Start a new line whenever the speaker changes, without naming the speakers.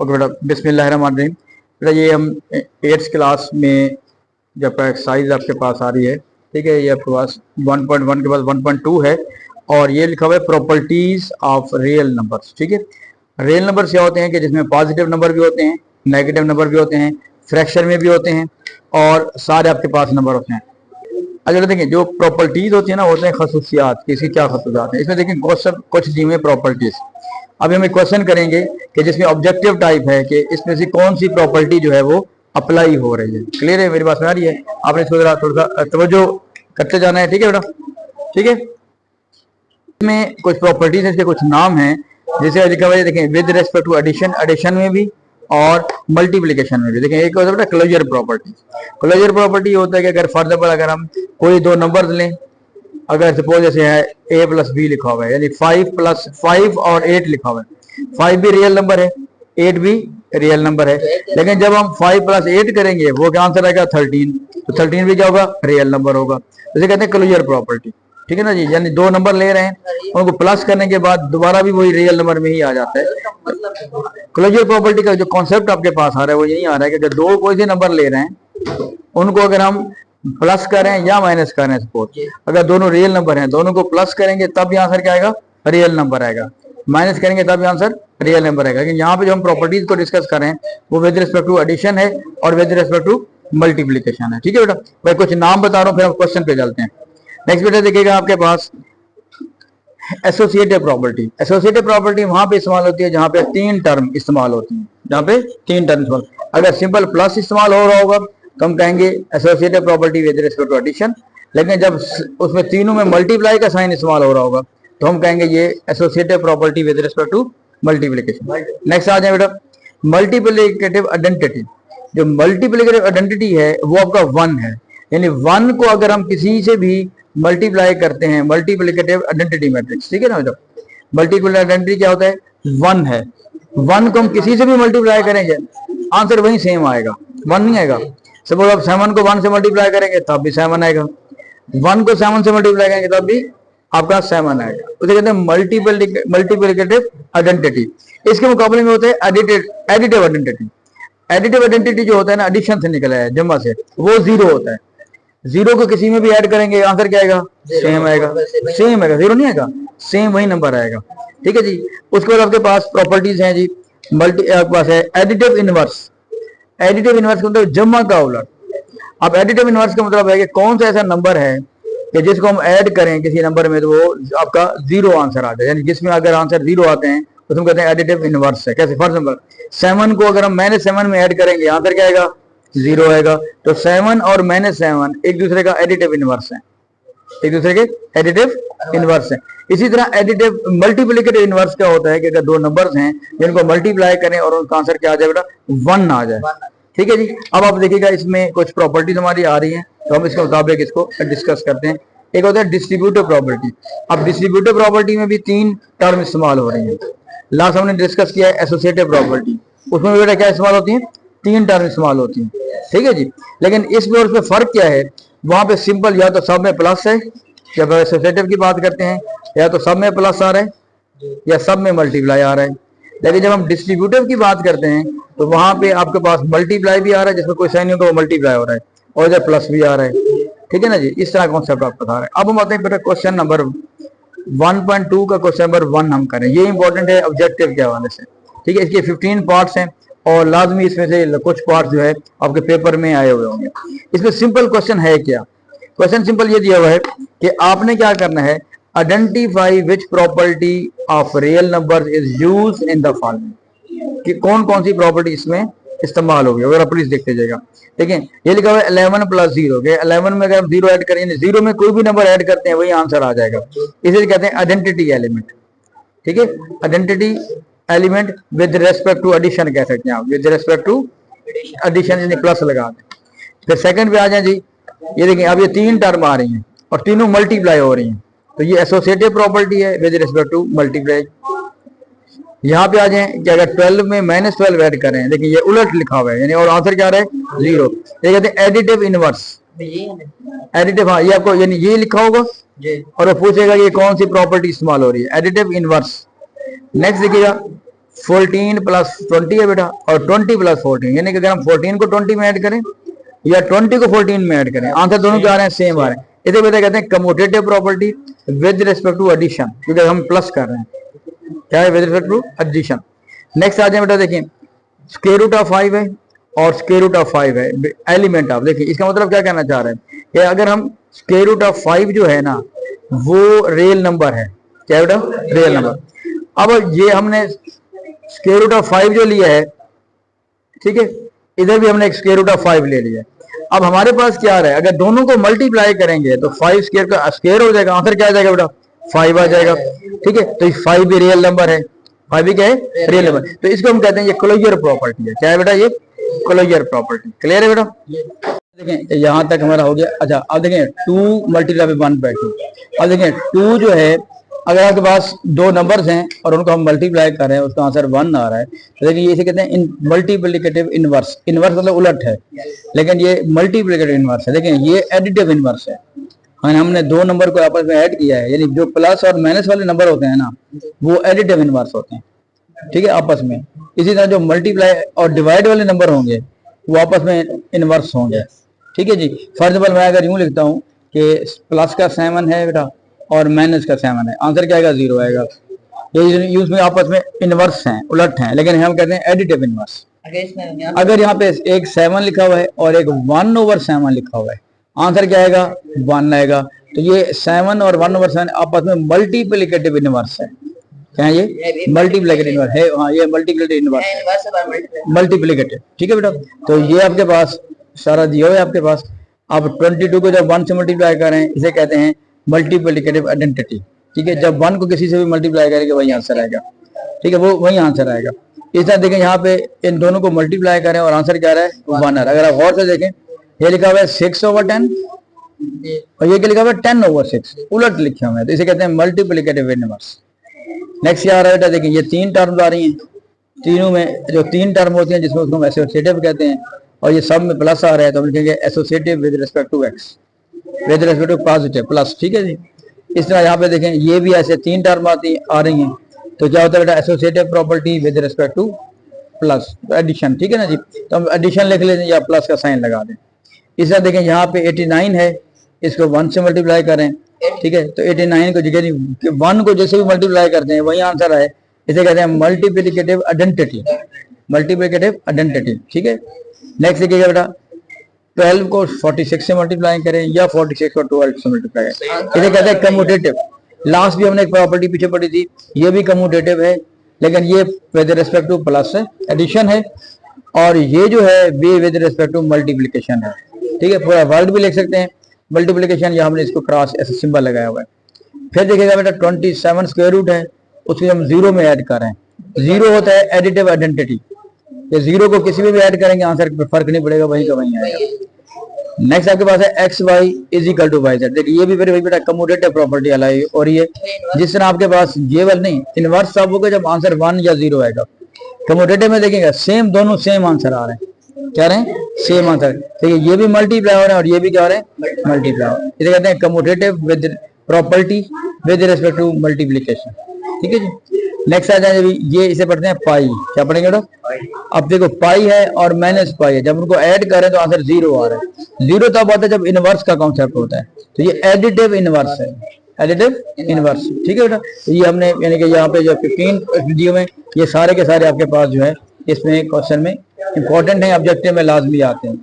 Okay बेटा, बिस्मिल्लाहिर्रहमानिर्रहीम। बेटा ये हम 8th क्लास में जब एक्सरसाइज आपके पास आ रही है, ठीक है, ये आपके पास 1.1 के पास 1.2 है और ये लिखा हुआ है प्रॉपर्टीज ऑफ रियल नंबर्स। ठीक है, रियल नंबर्स क्या होते हैं कि जिसमें पॉजिटिव नंबर भी होते हैं, नेगेटिव नंबर भी होते हैं, फ्रैक्शन में भी होते हैं और सारे आपके पास नंबर होते हैं। अगर देखें जो प्रॉपर्टीज होती है ना, होते हैं खसूसियात, किसी क्या खसूसियात है इसमें। देखें कुछ जी में प्रॉपर्टीज। अभी हम एक क्वेश्चन करेंगे कि जिसमें ऑब्जेक्टिव टाइप है कि इसमें से कौन सी प्रॉपर्टी जो है वो अप्लाई हो रही है। क्लियर है, मेरी बात समझ आ रही है? आपने इसको जरा थोड़ा सा तवज्जो करते जाना है। ठीक है बेटा, ठीक है। इसमें कुछ प्रॉपर्टीज है, इसके कुछ नाम हैं, जैसे लिखा हुआ है देखें with respect to addition, addition में भी और मल्टीप्लिकेशन में भी। देखें एक होता है क्लोजर प्रॉपर्टी। क्लोजर प्रॉपर्टी होता है कि अगर फॉर एग्जाम्पल अगर हम कोई दो नंबर्स लें, अगर सपोज जैसे है a प्लस बी लिखा हुआ है, यानी 5 और 8 लिखा हुआ है। 5 भी रियल नंबर है, 8 भी रियल नंबर है, लेकिन जब हम 5 + 8 करेंगे वो क्या आंसर आएगा 13। तो 13 भी क्या होगा, रियल नंबर होगा। जैसे कहते हैं क्लोजर प्रॉपर्टी। ठीक है ना जी, यानी दो नंबर ले रहे हैं, उनको प्लस करने के बाद दोबारा भी वही रियल नंबर में ही आ जाता है। क्लोजर प्रॉपर्टी का जो कॉन्सेप्ट आपके पास आ रहा है वो यही आ रहा है कि अगर दो कोई से नंबर ले रहे हैं, उनको अगर हम प्लस करें या माइनस करें, सपोज अगर दोनों रियल नंबर हैं, दोनों को प्लस करेंगे तब भी आंसर क्या आएगा, रियल नंबर आएगा। माइनस करेंगे तब भी आंसर रियल नंबर आएगा। लेकिन यहाँ पे जो हम प्रॉपर्टीज को डिस्कस करें वो विद रिस्पेक्ट टू एडिशन है और विद रिस्पेक्ट टू मल्टीप्लीकेशन है। ठीक है बेटा, मैं कुछ नाम बता रहा हूँ, फिर हम क्वेश्चन पे चलते हैं। नेक्स्ट बेटा देखिएगा आपके पास एसोसिएटिव प्रॉपर्टी। एसोसिएटिव प्रॉपर्टी वहां पे इस्तेमाल होती है जहां पे तीन टर्म इस्तेमाल होती हैं, जहां पे तीन टर्म इस्तेमाल। अगर सिंपल प्लस इस्तेमाल हो रहा होगा तो हम कहेंगे associative property with respect to addition, लेकिन जब उसमें तीनों में मल्टीप्लाई का साइन इस्तेमाल हो रहा होगा तो हम कहेंगे ये associative property with respect to multiplication. Next आ जाए बेटा मल्टीप्लिकेटिव आइडेंटिटी। जो मल्टीप्लिकेटिव आइडेंटिटी है वो आपका 1 है, यानी 1 को अगर हम किसी से भी मल्टीप्लाई करते हैं, मल्टीप्लिकेटिव आइडेंटिटी मैट्रिक्स। ठीक है ना बेटा, मल्टीप्लिकेटिव आइडेंटिटी क्या होता है, 1 है। 1 को हम किसी से भी मल्टीप्लाई करेंगे आंसर वही सेम आएगा, 1 नहीं आएगा। सपोज आप 7 को 1 से मल्टीप्लाई करेंगे तब भी 7 आएगा, 1 को 7 से मल्टीप्लाई करेंगे तब भी आपका 7 आएगा। उसे कहते हैं मल्टीप्लिकेटिव आइडेंटिटी। इसके मुकाबले में होता है एडिटिव आइडेंटिटी। एडिटिव आइडेंटिटी जो होता है ना, एडिशन से निकला है, जमा से, वो 0 होता है। 0 को किसी में भी ऐड करेंगे आंसर क्या आएगा, सेम आएगा। सेम आएगा, 0 नहीं आएगा, सेम वही नंबर आएगा। ठीक है जी। उसके बाद आपके पास प्रॉपर्टीज हैं जी, आपके पास है एडिटिव इनवर्स। एडिटिव इनवर्स का मतलब जमा का उलट। अब एडिटिव इनवर्स का मतलब है कि कौन सा ऐसा नंबर है कि जिसको हम ऐड करें किसी नंबर में तो वो आपका 0 आंसर आ जाए, यानी जिसमें अगर आंसर 0 आते हैं तो हम कहते हैं एडिटिव इनवर्स है। कैसे, फॉर एग्जाम्पल 7 को अगर हम -7 में ऐड करेंगे आंसर क्या आएगा, 0 आएगा। तो 7 और -7 एक दूसरे का एडिटिव इनवर्स है, एक दूसरे के एडिटिव इनवर्स है। इसी तरह एडिटिव मल्टीप्लिकेटिव इनवर्स क्या होता है कि अगर दो नंबर्स हैं जिनको मल्टीप्लाई करें और उनका आंसर क्या आ जाए बेटा, 1 आ जाए। ठीक है जी। अब आप देखिएगा इसमें कुछ प्रॉपर्टीज हमारी आ रही हैं तो हम इसके मुताबिक इसको डिस्कस करते हैं। एक होता है डिस्ट्रीब्यूटिव प्रॉपर्टी। अब डिस्ट्रीब्यूटिव प्रॉपर्टी में भी 3 टर्म इस्तेमाल हो रही हैं। लास्ट हमने डिस्कस किया है एसोसिएटिव प्रॉपर्टी, उसमें बेटा क्या इस्तेमाल होती है, 3 टर्म इस्तेमाल होती हैं। ठीक है जी। लेकिन इसमें और उसमें फर्क क्या है, वहां पे सिंपल या तो सब में प्लस है, जब एसोसिएटिव की बात करते हैं या तो सब में प्लस आ रहा है या सब में मल्टीप्लाई आ रहा है। लेकिन जब हम डिस्ट्रीब्यूटिव की बात करते हैं तो वहां पे आपके पास मल्टीप्लाई भी आ रहा है, जिसमें कोई साइन नहीं होगा वो मल्टीप्लाई हो रहा है, और इधर प्लस भी आ रहा है। ठीक है ना जी, इस तरह कॉन्सेप्ट आप बता रहे हैं। अब हम आते हैं बेटा क्वेश्चन नंबर 1.2 का क्वेश्चन नंबर 1 हम करें। ये इंपॉर्टेंट है ऑब्जेक्टिव के हवाले से। ठीक है, इसके 15 पार्ट्स हैं और लाजमी इसमें से कुछ पार्ट जो है आपके पेपर में आए हुए होंगे। इसमें सिंपल क्वेश्चन है क्या, क्वेश्चन सिंपल ये दिया हुआ है कि आपने क्या करना है, identify which property of real number is used in the following, कि कौन कौन सी प्रॉपर्टी इसमें इस्तेमाल होगी। अगर आप प्लीज देखते जाएगा, देखिए ये लिखा हुआ है 11 + 0 के 11 में अगर हम 0 ऐड करेंगे, 0 में कोई भी नंबर ऐड करते हैं वही आंसर आ जाएगा। इसे कहते हैं आइडेंटिटी एलिमेंट। ठीक है, identity element with respect to addition कह सकते हैं आप, विद रेस्पेक्ट टू एडिशन यानी प्लस लगा दें। फिर सेकंड पे आ जाए जी, ये देखिए अब ये 3 टर्म आ रही हैं और तीनों मल्टीप्लाई हो रही हैं, तो ये एसोसिएटिव प्रॉपर्टी है विद रिस्पेक्ट टू मल्टीप्लाई। यहाँ पे आ जाए कि अगर 12 में -12 ऐड करें, लेकिन ये उलट लिखा हुआ है, यानी और आंसर क्या आ रहा है 0। ये कहते हैं एडिटिव इनवर्स। एडिटिव, हाँ ये आपको यानी ये लिखा होगा और वो पूछेगा ये कौन सी प्रॉपर्टी इस्तेमाल हो रही है, एडिटिव इनवर्स। नेक्स्ट देखिएगा 14 प्लस 20 है बेटा, और 20 प्लस 14, यानी कि अगर हम 14 को 20 में ऐड करें या 20 को 14 में ऐड करें, आंसर दोनों क्या आ रहे हैं, सेम आ रहे हैं। इसे बेटा कहते हैं commutative property with respect to addition, क्योंकि हम प्लस कर रहे हैं, क्या है, with respect to addition. Next आ जाए बेटा, देखिए स्क्वायर रूट ऑफ 5 है और स्क्वायर रूट ऑफ 5 है एलिमेंट ऑफ, देखिए इसका मतलब क्या कहना चाह रहे हैं कि अगर हम स्क्वायर रूट ऑफ 5 जो है ना वो रियल नंबर है, क्या बेटा, रियल नंबर। अब ये हमने स्क्वायर रूट ऑफ 5 जो लिया है, ठीक है, इधर भी हमने एक स्क्वायर रूट ऑफ 5 ले लिया। अब हमारे पास क्या आ रहा है, अगर दोनों को मल्टीप्लाई करेंगे तो 5 स्क्वायर का स्क्वायर हो जाएगा, आंसर क्या आ जाएगा बेटा, 5 आ जाएगा, ठीक है। तो 5 भी रियल नंबर है, 5 भी क्या है, रियल नंबर। तो इसको हम कहते हैं ये क्लोजर प्रॉपर्टी है, क्या है बेटा, ये क्लोजर प्रॉपर्टी। क्लियर है बेटा, देखें यहां तक हमारा हो गया। अच्छा अब देखें 2 मल्टीप्लाई बाय 1/2। अब देखें 2 जो है, अगर आपके पास दो नंबर्स हैं और उनको हम मल्टीप्लाई कर रहे हैं, उसका आंसर 1 आ रहा है, तो देखिए ये इसे कहते हैं मल्टीप्लिकेटिव इनवर्स। इनवर्स मतलब उलट है, लेकिन ये मल्टीप्लिकेटिव इनवर्स है। देखिए ये एडिटिव इनवर्स है, हमने दो नंबर को आपस में ऐड किया है, यानी जो प्लस और माइनस वाले नंबर होते हैं ना वो एडिटिव इनवर्स होते हैं, ठीक है, आपस में। इसी तरह जो मल्टीप्लाई और डिवाइड वाले नंबर होंगे वो आपस में इनवर्स होंगे, ठीक है जी। फॉर एग्जाम्पल मैं अगर यूं लिखता हूँ कि प्लस का 7 है बेटा और माइनस का 7 है, आंसर क्या आएगा, 0 आएगा। ये उसमें आपस में इनवर्स हैं, उलट हैं, लेकिन हम कहते हैं एडिटिव इनवर्स। अगर यहाँ पे एक 7 लिखा हुआ है और एक 1/7 लिखा हुआ है, आंसर क्या आएगा, 1 आएगा। तो ये 7 और 1/7 आपस में मल्टीप्लिकेटिव इनवर्स है, क्या है ये, मल्टीप्लिकेटिव इनवर्स है। हाँ ये मल्टीप्लिकेटिव इनवर्स, मल्टीप्लिकेटिव, ठीक है बेटा। तो ये आपके पास सारा दिया हुआ है आपके पास। आप 22 को जब 1 से मल्टीप्लाई करें, इसे कहते हैं मल्टीप्लिकेटिव आइडेंटिटी, ठीक है। जब 1 को किसी से भी मल्टीप्लाई करेंगे वही आंसर आएगा, ठीक है, वो वही आंसर आएगा। इस तरह देखें यहाँ पे इन दोनों को मल्टीप्लाई करें और आंसर क्या रहा है, 1 आ रहा है। अगर आप गौर से देखें, ये लिखा हुआ है 6/10 और ये क्या लिखा हुआ है 10/6, उलट लिखे हुए हैं, तो इसे कहते हैं मल्टीप्लिकेटिव इनवर्स। नेक्स्ट क्या आ रहा है बेटा, देखिए ये 3 टर्म्स आ रही हैं, तीनों में जो 3 टर्म होती हैं जिसमें उसको हम एसोसिएटिव कहते हैं, और ये सब में प्लस आ रहा है तो हम लिखेंगे associative with respect to x, with respect to positive plus, ठीक है जी। इस तरह यहाँ पे देखें ये भी ऐसे 3 टर्म आ रही हैं, तो क्या होता है बेटा, associative property with respect to plus addition, ठीक है ना जी। तो हम एडिशन लिख लेते हैं या प्लस का साइन लगा दें। इस तरह देखें यहाँ पे 89 है, इसको 1 से मल्टीप्लाई करें, ठीक है, तो 89 को जगह 1 को जैसे भी मल्टीप्लाई करते हैं वही आंसर आए, इसे कहते हैं मल्टीप्लिकेटिव आइडेंटिटी, मल्टीप्लिकेटिव आइडेंटिटी, ठीक है। नेक्स्ट देखिएगा बेटा 12 को 46 से मल्टीप्लाई करें या 46 को 12 से मल्टीप्लाई करें, इसे कहते हैं कम्यूटेटिव। लास्ट भी हमने एक प्रॉपर्टी पीछे पढ़ी थी, ये भी कम्यूटेटिव है, लेकिन ये विद रिस्पेक्ट टू प्लस है, एडिशन है, और ये जो है ये विद रिस्पेक्ट टू मल्टीप्लिकेशन है, ठीक है। पूरा वर्ड भी लिख सकते हैं मल्टीप्लिकेशन, या हमने इसको क्रॉस ऐसे सिंबल लगाया हुआ है। फिर देखिएगा बेटा 27 स्क्वायर रूट है, उसको हम 0 में ऐड कर रहे हैं। 0 होता है एडिटिव आइडेंटिटी, ये 0 को किसी में भी ऐड करेंगे आंसर पे फर्क नहीं पड़ेगा, वहीं का वहीं आएगा। नेक्स्ट आपके पास है xy = yz, देखिए ये भी फिर वही बेटा कम्यूटेटिव प्रॉपर्टी अलाई हो रही है। जिस तरह आपके पास ये वाला नहीं, इनवर्स तब होगा जब आंसर 1 या 0 आएगा। कम्यूटेटिव में देखिएगा सेम, दोनों सेम आंसर आ रहे हैं, क्या रहे हैं, सेम आंसर। देखिए ये भी मल्टीप्लाई हो रहे हैं और ये भी क्या हो रहे हैं, मल्टीप्लाई हो रहे हैं। इसे कहते हैं commutative with property with respect to multiplication, ठीक है जी। नेक्स्ट आ जाए ये, इसे पढ़ते हैं पाई, क्या पढ़ेंगे बेटा। अब देखो पाई है और माइनस पाई है, जब उनको ऐड करें तो आंसर 0 आ रहा है। 0 तब आता है जब इनवर्स का कॉन्सेप्ट होता है, तो ये एडिटिव इनवर्स है, एडिटिव इनवर्स, ठीक है बेटा। तो ये हमने यानी कि यहाँ पे जो 15 वीडियो में ये सारे के सारे आपके पास जो है इसमें क्वेश्चन में इंपॉर्टेंट है, ऑब्जेक्टिव में लाजमी आते हैं।